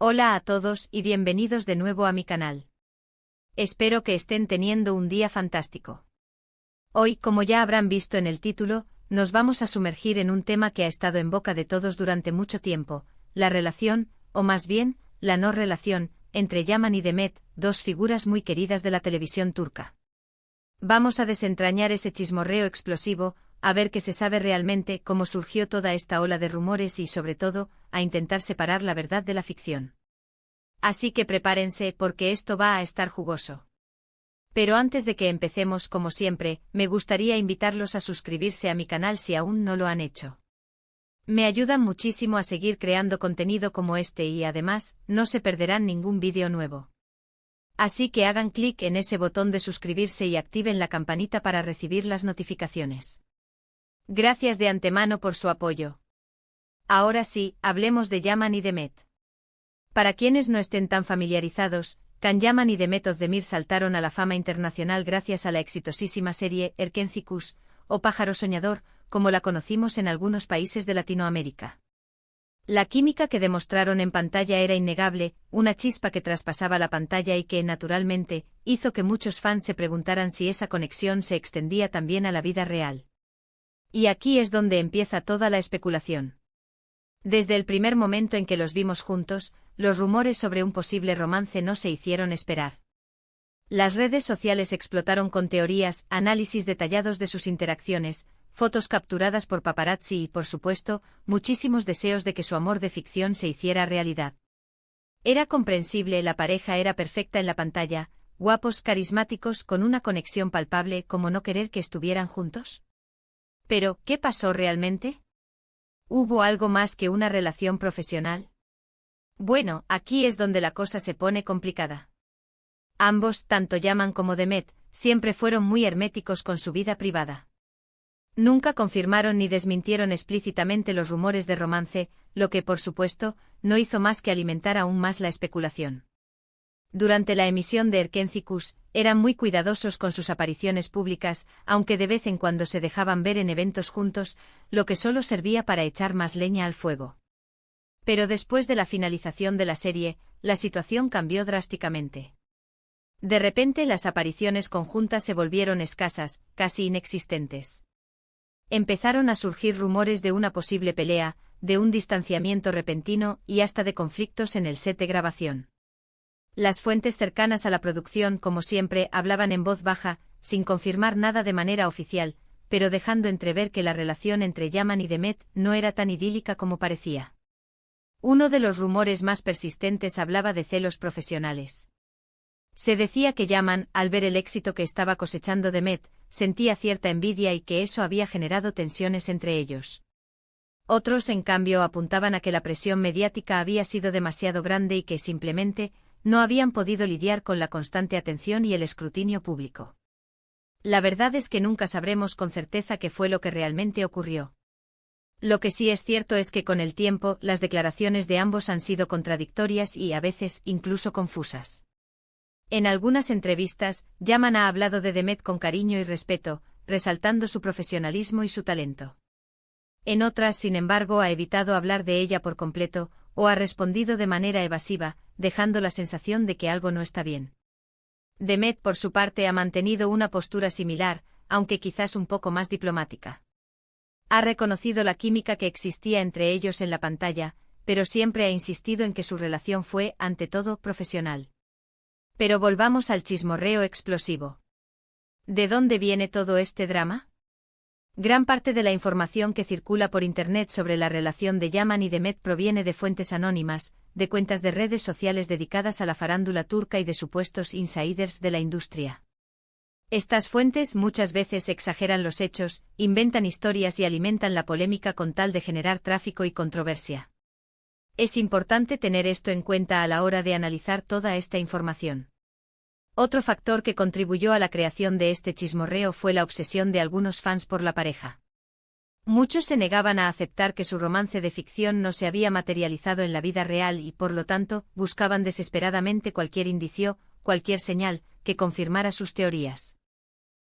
Hola a todos y bienvenidos de nuevo a mi canal. Espero que estén teniendo un día fantástico. Hoy, como ya habrán visto en el título, nos vamos a sumergir en un tema que ha estado en boca de todos durante mucho tiempo, la relación, o más bien, la no relación, entre Yaman y Demet, dos figuras muy queridas de la televisión turca. Vamos a desentrañar ese chismorreo explosivo, a ver qué se sabe realmente, cómo surgió toda esta ola de rumores y, sobre todo, a intentar separar la verdad de la ficción. Así que prepárense porque esto va a estar jugoso. Pero antes de que empecemos, como siempre, me gustaría invitarlos a suscribirse a mi canal si aún no lo han hecho. Me ayudan muchísimo a seguir creando contenido como este y además, no se perderán ningún vídeo nuevo. Así que hagan clic en ese botón de suscribirse y activen la campanita para recibir las notificaciones. Gracias de antemano por su apoyo. Ahora sí, hablemos de Yaman y Demet. Para quienes no estén tan familiarizados, Can Yaman y Demet Özdemir saltaron a la fama internacional gracias a la exitosísima serie Erkenci Kuş, o Pájaro Soñador, como la conocimos en algunos países de Latinoamérica. La química que demostraron en pantalla era innegable, una chispa que traspasaba la pantalla y que, naturalmente, hizo que muchos fans se preguntaran si esa conexión se extendía también a la vida real. Y aquí es donde empieza toda la especulación. Desde el primer momento en que los vimos juntos, los rumores sobre un posible romance no se hicieron esperar. Las redes sociales explotaron con teorías, análisis detallados de sus interacciones, fotos capturadas por paparazzi y, por supuesto, muchísimos deseos de que su amor de ficción se hiciera realidad. Era comprensible, la pareja era perfecta en la pantalla, guapos, carismáticos, con una conexión palpable, ¿cómo no querer que estuvieran juntos? Pero, ¿qué pasó realmente? ¿Hubo algo más que una relación profesional? Bueno, aquí es donde la cosa se pone complicada. Ambos, tanto Yaman como Demet, siempre fueron muy herméticos con su vida privada. Nunca confirmaron ni desmintieron explícitamente los rumores de romance, lo que, por supuesto, no hizo más que alimentar aún más la especulación. Durante la emisión de Erkenci Kuş, eran muy cuidadosos con sus apariciones públicas, aunque de vez en cuando se dejaban ver en eventos juntos, lo que solo servía para echar más leña al fuego. Pero después de la finalización de la serie, la situación cambió drásticamente. De repente las apariciones conjuntas se volvieron escasas, casi inexistentes. Empezaron a surgir rumores de una posible pelea, de un distanciamiento repentino y hasta de conflictos en el set de grabación. Las fuentes cercanas a la producción, como siempre, hablaban en voz baja, sin confirmar nada de manera oficial, pero dejando entrever que la relación entre Yaman y Demet no era tan idílica como parecía. Uno de los rumores más persistentes hablaba de celos profesionales. Se decía que Yaman, al ver el éxito que estaba cosechando Demet, sentía cierta envidia y que eso había generado tensiones entre ellos. Otros, en cambio, apuntaban a que la presión mediática había sido demasiado grande y que simplemente no habían podido lidiar con la constante atención y el escrutinio público. La verdad es que nunca sabremos con certeza qué fue lo que realmente ocurrió. Lo que sí es cierto es que con el tiempo las declaraciones de ambos han sido contradictorias y a veces incluso confusas. En algunas entrevistas, Yaman ha hablado de Demet con cariño y respeto, resaltando su profesionalismo y su talento. En otras, sin embargo, ha evitado hablar de ella por completo, o ha respondido de manera evasiva, dejando la sensación de que algo no está bien. Demet, por su parte, ha mantenido una postura similar, aunque quizás un poco más diplomática. Ha reconocido la química que existía entre ellos en la pantalla, pero siempre ha insistido en que su relación fue, ante todo, profesional. Pero volvamos al chismorreo explosivo. ¿De dónde viene todo este drama? Gran parte de la información que circula por Internet sobre la relación de Yaman y Demet proviene de fuentes anónimas, de cuentas de redes sociales dedicadas a la farándula turca y de supuestos insiders de la industria. Estas fuentes muchas veces exageran los hechos, inventan historias y alimentan la polémica con tal de generar tráfico y controversia. Es importante tener esto en cuenta a la hora de analizar toda esta información. Otro factor que contribuyó a la creación de este chismorreo fue la obsesión de algunos fans por la pareja. Muchos se negaban a aceptar que su romance de ficción no se había materializado en la vida real y, por lo tanto, buscaban desesperadamente cualquier indicio, cualquier señal, que confirmara sus teorías.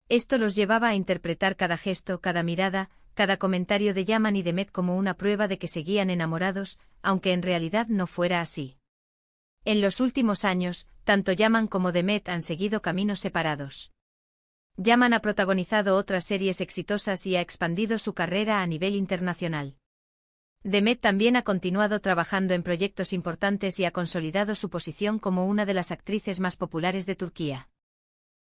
Esto los llevaba a interpretar cada gesto, cada mirada, cada comentario de Yaman y Demet como una prueba de que seguían enamorados, aunque en realidad no fuera así. En los últimos años, tanto Yaman como Demet han seguido caminos separados. Yaman ha protagonizado otras series exitosas y ha expandido su carrera a nivel internacional. Demet también ha continuado trabajando en proyectos importantes y ha consolidado su posición como una de las actrices más populares de Turquía.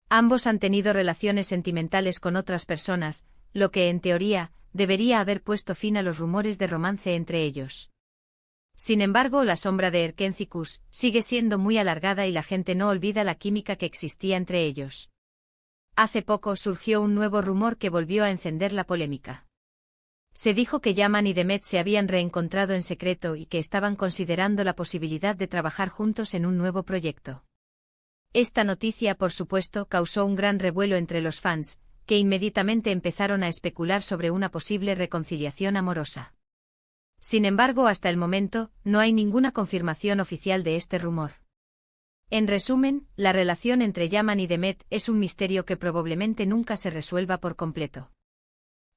Ambos han tenido relaciones sentimentales con otras personas, lo que, en teoría, debería haber puesto fin a los rumores de romance entre ellos. Sin embargo, la sombra de Erkenci sigue siendo muy alargada y la gente no olvida la química que existía entre ellos. Hace poco surgió un nuevo rumor que volvió a encender la polémica. Se dijo que Yaman y Demet se habían reencontrado en secreto y que estaban considerando la posibilidad de trabajar juntos en un nuevo proyecto. Esta noticia, por supuesto, causó un gran revuelo entre los fans, que inmediatamente empezaron a especular sobre una posible reconciliación amorosa. Sin embargo, hasta el momento, no hay ninguna confirmación oficial de este rumor. En resumen, la relación entre Yaman y Demet es un misterio que probablemente nunca se resuelva por completo.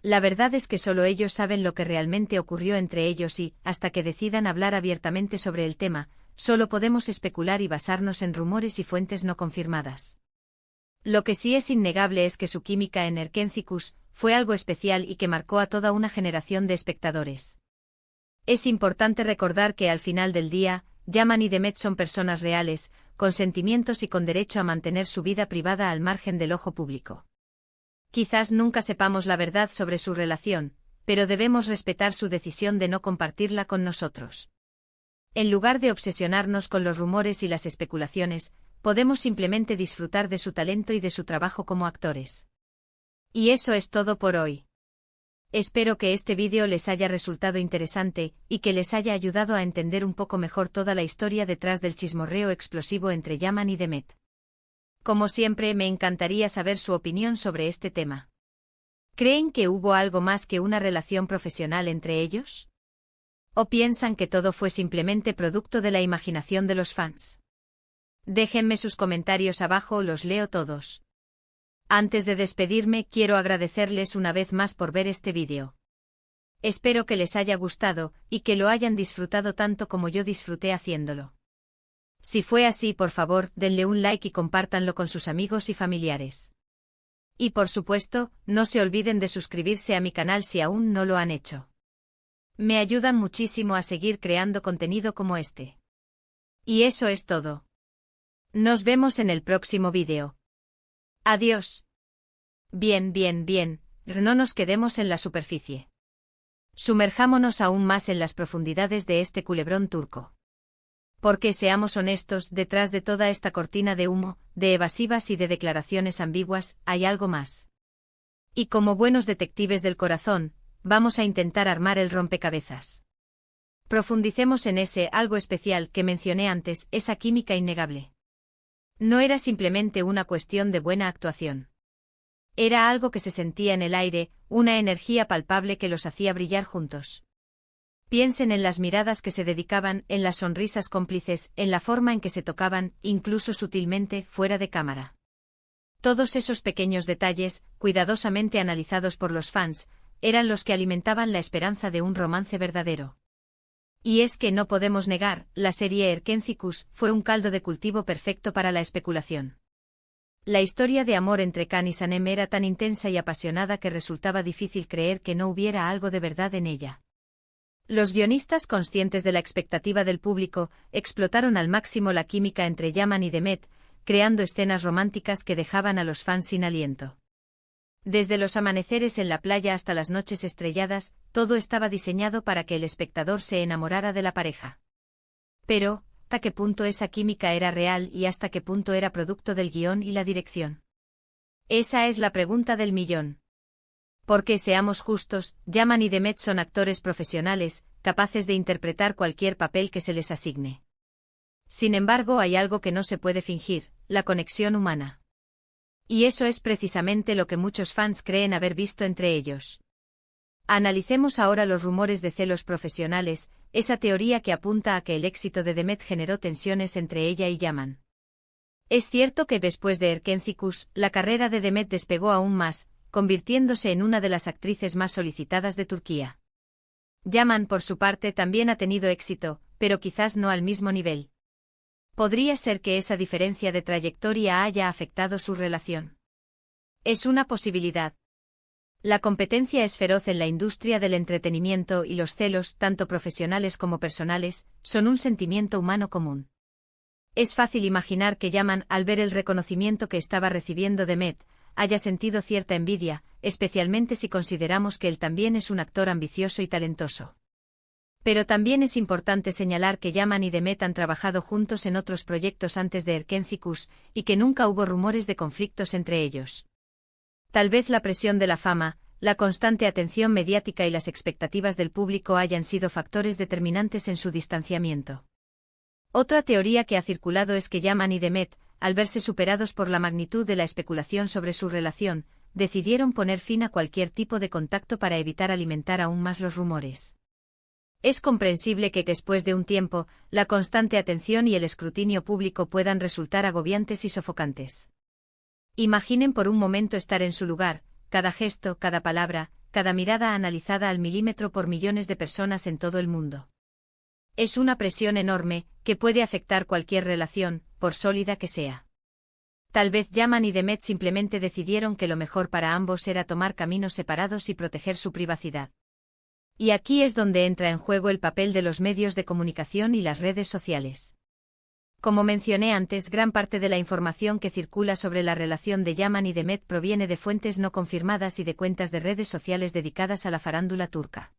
La verdad es que solo ellos saben lo que realmente ocurrió entre ellos y, hasta que decidan hablar abiertamente sobre el tema, solo podemos especular y basarnos en rumores y fuentes no confirmadas. Lo que sí es innegable es que su química en Erkenci fue algo especial y que marcó a toda una generación de espectadores. Es importante recordar que al final del día, Yaman y Demet son personas reales, con sentimientos y con derecho a mantener su vida privada al margen del ojo público. Quizás nunca sepamos la verdad sobre su relación, pero debemos respetar su decisión de no compartirla con nosotros. En lugar de obsesionarnos con los rumores y las especulaciones, podemos simplemente disfrutar de su talento y de su trabajo como actores. Y eso es todo por hoy. Espero que este vídeo les haya resultado interesante y que les haya ayudado a entender un poco mejor toda la historia detrás del chismorreo explosivo entre Yaman y Demet. Como siempre, me encantaría saber su opinión sobre este tema. ¿Creen que hubo algo más que una relación profesional entre ellos? ¿O piensan que todo fue simplemente producto de la imaginación de los fans? Déjenme sus comentarios abajo, los leo todos. Antes de despedirme, quiero agradecerles una vez más por ver este vídeo. Espero que les haya gustado y que lo hayan disfrutado tanto como yo disfruté haciéndolo. Si fue así, por favor, denle un like y compártanlo con sus amigos y familiares. Y por supuesto, no se olviden de suscribirse a mi canal si aún no lo han hecho. Me ayudan muchísimo a seguir creando contenido como este. Y eso es todo. Nos vemos en el próximo vídeo. Adiós. Bien, no nos quedemos en la superficie. Sumerjámonos aún más en las profundidades de este culebrón turco. Porque seamos honestos, detrás de toda esta cortina de humo, de evasivas y de declaraciones ambiguas, hay algo más. Y como buenos detectives del corazón, vamos a intentar armar el rompecabezas. Profundicemos en ese algo especial que mencioné antes, esa química innegable. No era simplemente una cuestión de buena actuación. Era algo que se sentía en el aire, una energía palpable que los hacía brillar juntos. Piensen en las miradas que se dedicaban, en las sonrisas cómplices, en la forma en que se tocaban, incluso sutilmente, fuera de cámara. Todos esos pequeños detalles, cuidadosamente analizados por los fans, eran los que alimentaban la esperanza de un romance verdadero. Y es que no podemos negar, la serie Erkenci fue un caldo de cultivo perfecto para la especulación. La historia de amor entre Can y Sanem era tan intensa y apasionada que resultaba difícil creer que no hubiera algo de verdad en ella. Los guionistas, conscientes de la expectativa del público, explotaron al máximo la química entre Yaman y Demet, creando escenas románticas que dejaban a los fans sin aliento. Desde los amaneceres en la playa hasta las noches estrelladas, todo estaba diseñado para que el espectador se enamorara de la pareja. Pero, ¿hasta qué punto esa química era real y hasta qué punto era producto del guión y la dirección? Esa es la pregunta del millón. Porque seamos justos, Yaman y Demet son actores profesionales, capaces de interpretar cualquier papel que se les asigne. Sin embargo, hay algo que no se puede fingir, la conexión humana. Y eso es precisamente lo que muchos fans creen haber visto entre ellos. Analicemos ahora los rumores de celos profesionales, esa teoría que apunta a que el éxito de Demet generó tensiones entre ella y Yaman. Es cierto que después de Erkenci la carrera de Demet despegó aún más, convirtiéndose en una de las actrices más solicitadas de Turquía. Yaman, por su parte, también ha tenido éxito, pero quizás no al mismo nivel. Podría ser que esa diferencia de trayectoria haya afectado su relación. Es una posibilidad. La competencia es feroz en la industria del entretenimiento y los celos, tanto profesionales como personales, son un sentimiento humano común. Es fácil imaginar que Yaman, al ver el reconocimiento que estaba recibiendo de Met, haya sentido cierta envidia, especialmente si consideramos que él también es un actor ambicioso y talentoso. Pero también es importante señalar que Yaman y Demet han trabajado juntos en otros proyectos antes de Erkencikus, y que nunca hubo rumores de conflictos entre ellos. Tal vez la presión de la fama, la constante atención mediática y las expectativas del público hayan sido factores determinantes en su distanciamiento. Otra teoría que ha circulado es que Yaman y Demet, al verse superados por la magnitud de la especulación sobre su relación, decidieron poner fin a cualquier tipo de contacto para evitar alimentar aún más los rumores. Es comprensible que después de un tiempo, la constante atención y el escrutinio público puedan resultar agobiantes y sofocantes. Imaginen por un momento estar en su lugar, cada gesto, cada palabra, cada mirada analizada al milímetro por millones de personas en todo el mundo. Es una presión enorme, que puede afectar cualquier relación, por sólida que sea. Tal vez Yaman y Demet simplemente decidieron que lo mejor para ambos era tomar caminos separados y proteger su privacidad. Y aquí es donde entra en juego el papel de los medios de comunicación y las redes sociales. Como mencioné antes, gran parte de la información que circula sobre la relación de Yaman y Demet proviene de fuentes no confirmadas y de cuentas de redes sociales dedicadas a la farándula turca.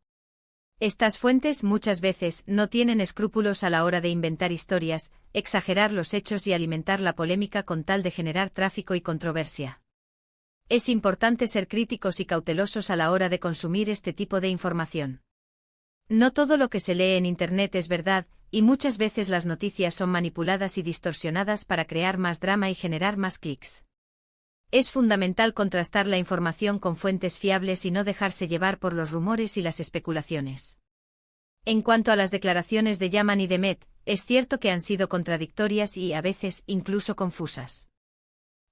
Estas fuentes muchas veces no tienen escrúpulos a la hora de inventar historias, exagerar los hechos y alimentar la polémica con tal de generar tráfico y controversia. Es importante ser críticos y cautelosos a la hora de consumir este tipo de información. No todo lo que se lee en Internet es verdad, y muchas veces las noticias son manipuladas y distorsionadas para crear más drama y generar más clics. Es fundamental contrastar la información con fuentes fiables y no dejarse llevar por los rumores y las especulaciones. En cuanto a las declaraciones de Yaman y Demet, es cierto que han sido contradictorias y, a veces, incluso confusas.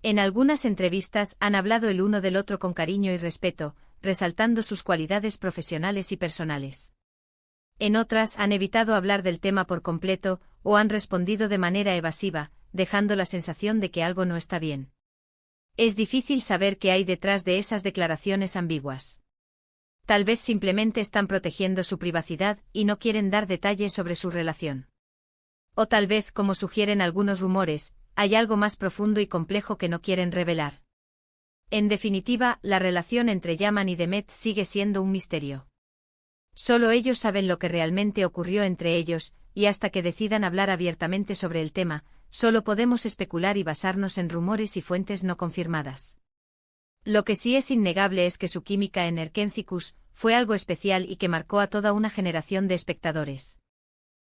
En algunas entrevistas han hablado el uno del otro con cariño y respeto, resaltando sus cualidades profesionales y personales. En otras han evitado hablar del tema por completo, o han respondido de manera evasiva, dejando la sensación de que algo no está bien. Es difícil saber qué hay detrás de esas declaraciones ambiguas. Tal vez simplemente están protegiendo su privacidad y no quieren dar detalles sobre su relación. O tal vez, como sugieren algunos rumores, hay algo más profundo y complejo que no quieren revelar. En definitiva, la relación entre Yaman y Demet sigue siendo un misterio. Solo ellos saben lo que realmente ocurrió entre ellos, y hasta que decidan hablar abiertamente sobre el tema, solo podemos especular y basarnos en rumores y fuentes no confirmadas. Lo que sí es innegable es que su química en Erkencikus fue algo especial y que marcó a toda una generación de espectadores.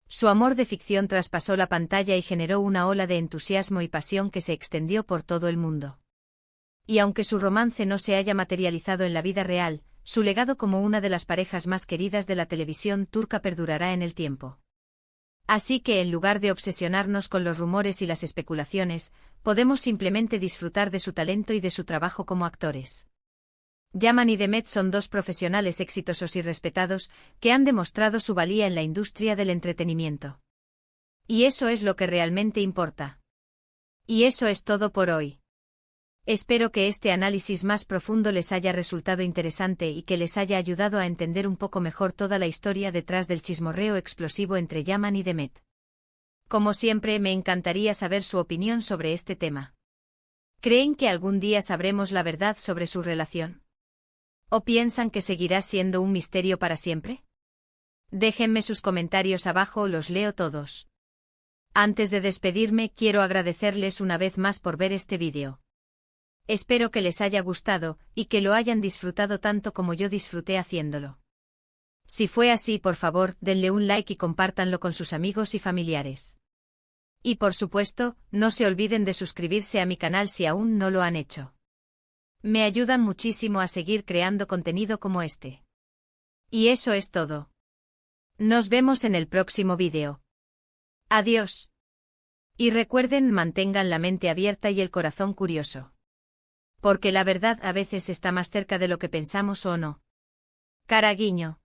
Su amor de ficción traspasó la pantalla y generó una ola de entusiasmo y pasión que se extendió por todo el mundo. Y aunque su romance no se haya materializado en la vida real, su legado como una de las parejas más queridas de la televisión turca perdurará en el tiempo. Así que en lugar de obsesionarnos con los rumores y las especulaciones, podemos simplemente disfrutar de su talento y de su trabajo como actores. Yaman y Demet son dos profesionales exitosos y respetados, que han demostrado su valía en la industria del entretenimiento. Y eso es lo que realmente importa. Y eso es todo por hoy. Espero que este análisis más profundo les haya resultado interesante y que les haya ayudado a entender un poco mejor toda la historia detrás del chismorreo explosivo entre Yaman y Demet. Como siempre, me encantaría saber su opinión sobre este tema. ¿Creen que algún día sabremos la verdad sobre su relación? ¿O piensan que seguirá siendo un misterio para siempre? Déjenme sus comentarios abajo, los leo todos. Antes de despedirme, quiero agradecerles una vez más por ver este vídeo. Espero que les haya gustado, y que lo hayan disfrutado tanto como yo disfruté haciéndolo. Si fue así, por favor, denle un like y compártanlo con sus amigos y familiares. Y por supuesto, no se olviden de suscribirse a mi canal si aún no lo han hecho. Me ayudan muchísimo a seguir creando contenido como este. Y eso es todo. Nos vemos en el próximo vídeo. Adiós. Y recuerden, mantengan la mente abierta y el corazón curioso. Porque la verdad a veces está más cerca de lo que pensamos o no. Cara guiño.